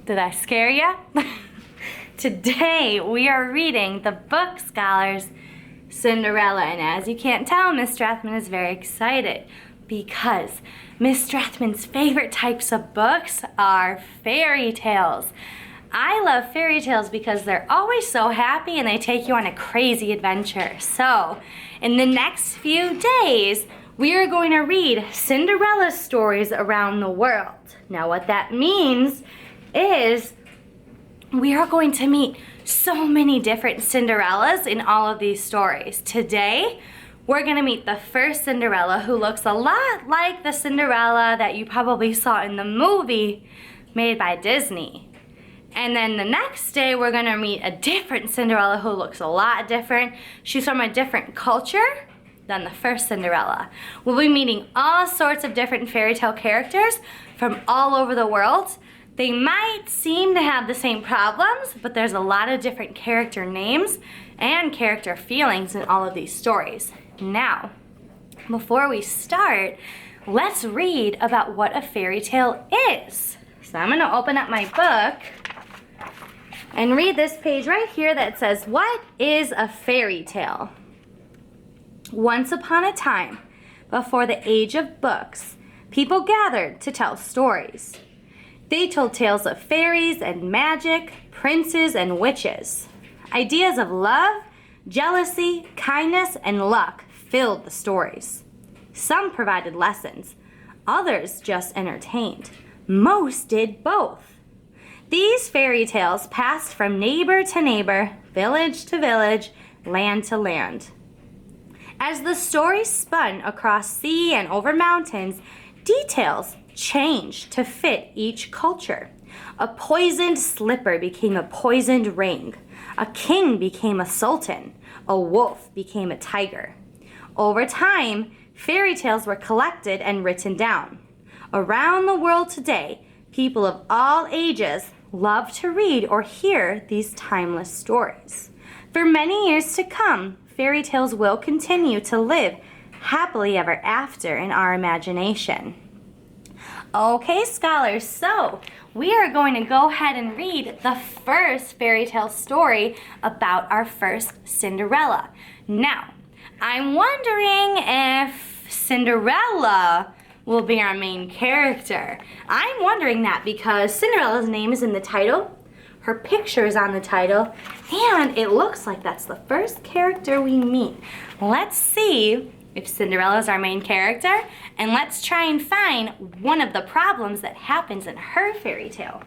Did I scare you? Today we are reading the book, scholars, Cinderella. And as you can't tell, Miss Strathman is very excited because Miss Strathman's favorite types of books are fairy tales. I love fairy tales because they're always so happy and they take you on a crazy adventure. So, in the next few days, we are going to read Cinderella stories around the world. Now, what that means is we are going to meet so many different Cinderellas in all of these stories. Today, we're going to meet the first Cinderella, who looks a lot like the Cinderella that you probably saw in the movie made by Disney. And then the next day, we're going to meet a different Cinderella who looks a lot different. She's from a different culture than the first Cinderella. We'll be meeting all sorts of different fairy tale characters from all over the world. They might seem to have the same problems, but there's a lot of different character names and character feelings in all of these stories. Now, before we start, let's read about what a fairy tale is. So I'm going to open up my book and read this page right here that says, "What is a fairy tale?" Once upon a time, before the age of books, people gathered to tell stories. They told tales of fairies and magic, princes and witches. Ideas of love, jealousy, kindness, and luck filled the stories. Some provided lessons, others just entertained. Most did both. These fairy tales passed from neighbor to neighbor, village to village, land to land. As the stories spun across sea and over mountains, details changed to fit each culture. A poisoned slipper became a poisoned ring. A king became a sultan. A wolf became a tiger. Over time, fairy tales were collected and written down. Around the world today, people of all ages love to read or hear these timeless stories. For many years to come, fairy tales will continue to live happily ever after in our imagination. Okay, scholars, so we are going to go ahead and read the first fairy tale story about our first Cinderella. Now, I'm wondering if Cinderella will be our main character. I'm wondering that because Cinderella's name is in the title, her picture is on the title, and it looks like that's the first character we meet. Let's see if Cinderella is our main character, and let's try and find one of the problems that happens in her fairy tale.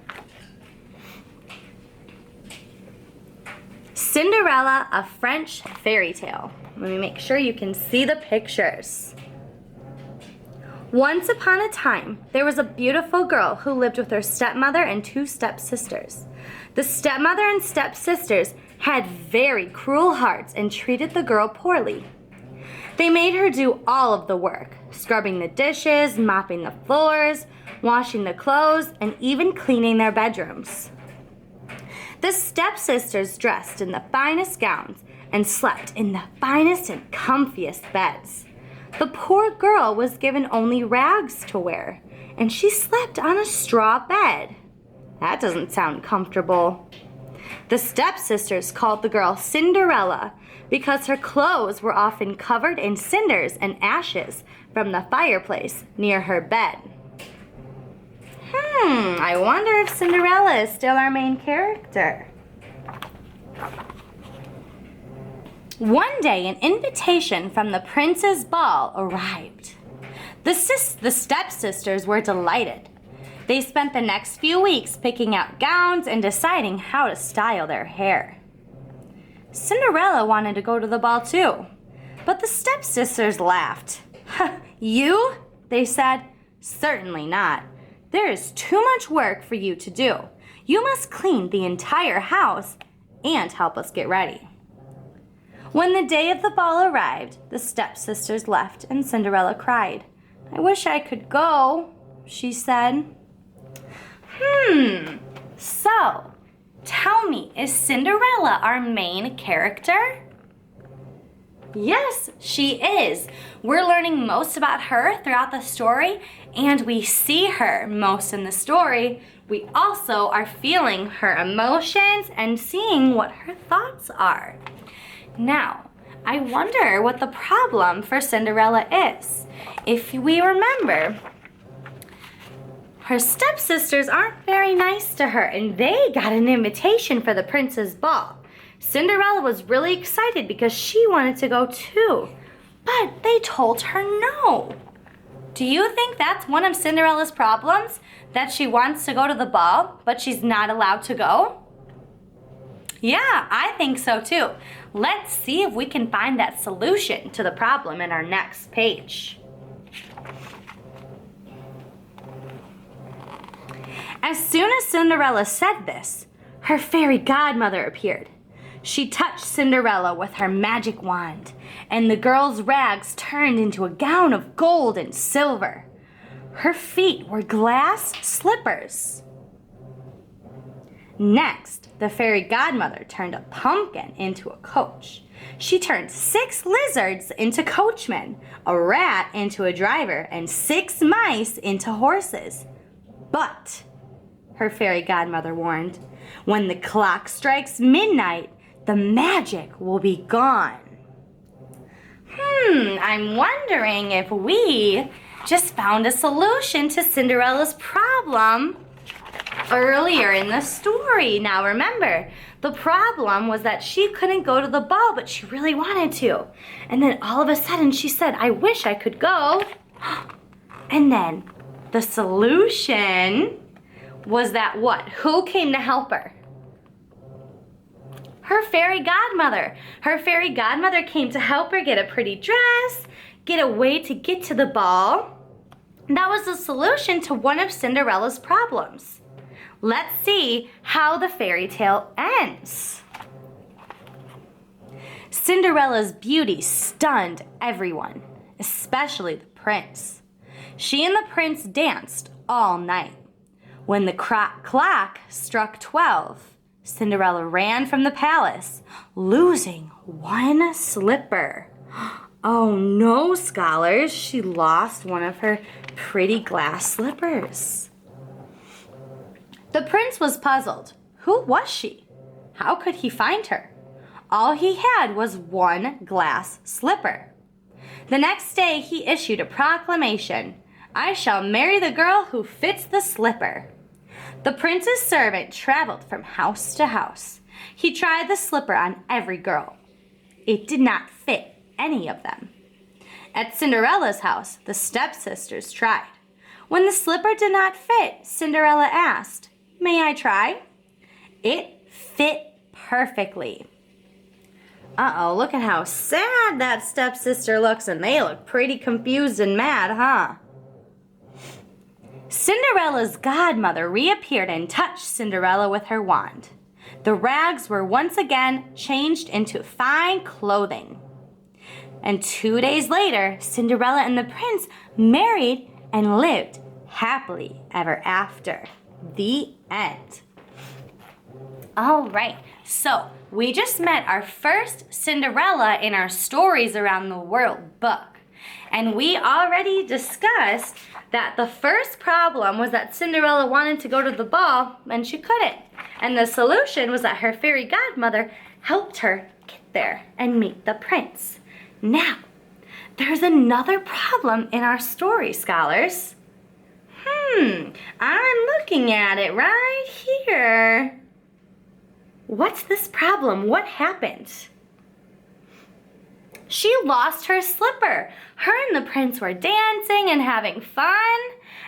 Cinderella, a French fairy tale. Let me make sure you can see the pictures. Once upon a time, there was a beautiful girl who lived with her stepmother and two stepsisters. The stepmother and stepsisters had very cruel hearts and treated the girl poorly. They made her do all of the work, scrubbing the dishes, mopping the floors, washing the clothes, and even cleaning their bedrooms. The stepsisters dressed in the finest gowns and slept in the finest and comfiest beds. The poor girl was given only rags to wear, and she slept on a straw bed. That doesn't sound comfortable. The stepsisters called the girl Cinderella because her clothes were often covered in cinders and ashes from the fireplace near her bed. I wonder if Cinderella is still our main character. One day, an invitation from the prince's ball arrived. The stepsisters were delighted. They spent the next few weeks picking out gowns and deciding how to style their hair. Cinderella wanted to go to the ball too, but the stepsisters laughed. "You?" they said. "Certainly not. There is too much work for you to do. You must clean the entire house and help us get ready." When the day of the ball arrived, the stepsisters left and Cinderella cried. "I wish I could go," she said. So, tell me, is Cinderella our main character? Yes, she is. We're learning most about her throughout the story, and we see her most in the story. We also are feeling her emotions and seeing what her thoughts are. Now, I wonder what the problem for Cinderella is. If we remember, her stepsisters aren't very nice to her, and they got an invitation for the prince's ball. Cinderella was really excited because she wanted to go too, but they told her no. Do you think that's one of Cinderella's problems? That she wants to go to the ball, but she's not allowed to go? Yeah, I think so too. Let's see if we can find that solution to the problem in our next page. As soon as Cinderella said this, her fairy godmother appeared. She touched Cinderella with her magic wand, and the girl's rags turned into a gown of gold and silver. Her feet were glass slippers. Next, the fairy godmother turned a pumpkin into a coach. She turned 6 lizards into coachmen, a rat into a driver, and 6 mice into horses. But, her fairy godmother warned, when the clock strikes midnight, the magic will be gone. I'm wondering if we just found a solution to Cinderella's problem earlier in the story. Now remember, the problem was that she couldn't go to the ball, but she really wanted to. And then all of a sudden she said, I wish I could go. And then the solution was that what? Who came to help her? Her fairy godmother. Her fairy godmother came to help her get a pretty dress, get a way to get to the ball. That was the solution to one of Cinderella's problems. Let's see how the fairy tale ends. Cinderella's beauty stunned everyone, especially the prince. She and the prince danced all night. When the clock struck 12, Cinderella ran from the palace, losing 1 slipper. Oh no, scholars, she lost one of her pretty glass slippers. The prince was puzzled. Who was she? How could he find her? All he had was 1 glass slipper. The next day he issued a proclamation. I shall marry the girl who fits the slipper. The prince's servant traveled from house to house. He tried the slipper on every girl. It did not fit any of them. At Cinderella's house, the stepsisters tried. When the slipper did not fit, Cinderella asked, May I try? It fit perfectly. Uh-oh, look at how sad that stepsister looks, and they look pretty confused and mad, huh? Cinderella's godmother reappeared and touched Cinderella with her wand. The rags were once again changed into fine clothing. And 2 days later, Cinderella and the prince married and lived happily ever after. The end. All right, so we just met our first Cinderella in our Stories Around the World book. And we already discussed that the first problem was that Cinderella wanted to go to the ball and she couldn't. And the solution was that her fairy godmother helped her get there and meet the prince. Now, there's another problem in our story, scholars. I'm looking at it right here. What's this problem? What happened? She lost her slipper. Her and the prince were dancing and having fun,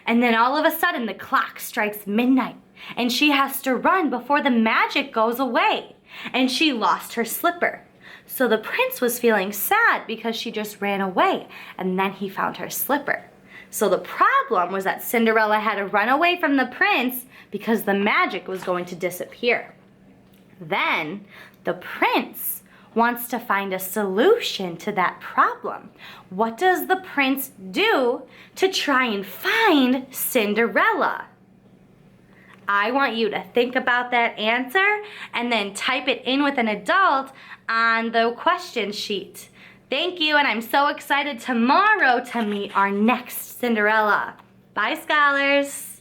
and then all of a sudden the clock strikes midnight, and she has to run before the magic goes away, and she lost her slipper. So the prince was feeling sad because she just ran away, and then he found her slipper. So the problem was that Cinderella had to run away from the prince because the magic was going to disappear. Then the prince wants to find a solution to that problem. What does the prince do to try and find Cinderella? I want you to think about that answer and then type it in with an adult on the question sheet. Thank you, and I'm so excited tomorrow to meet our next Cinderella. Bye, scholars.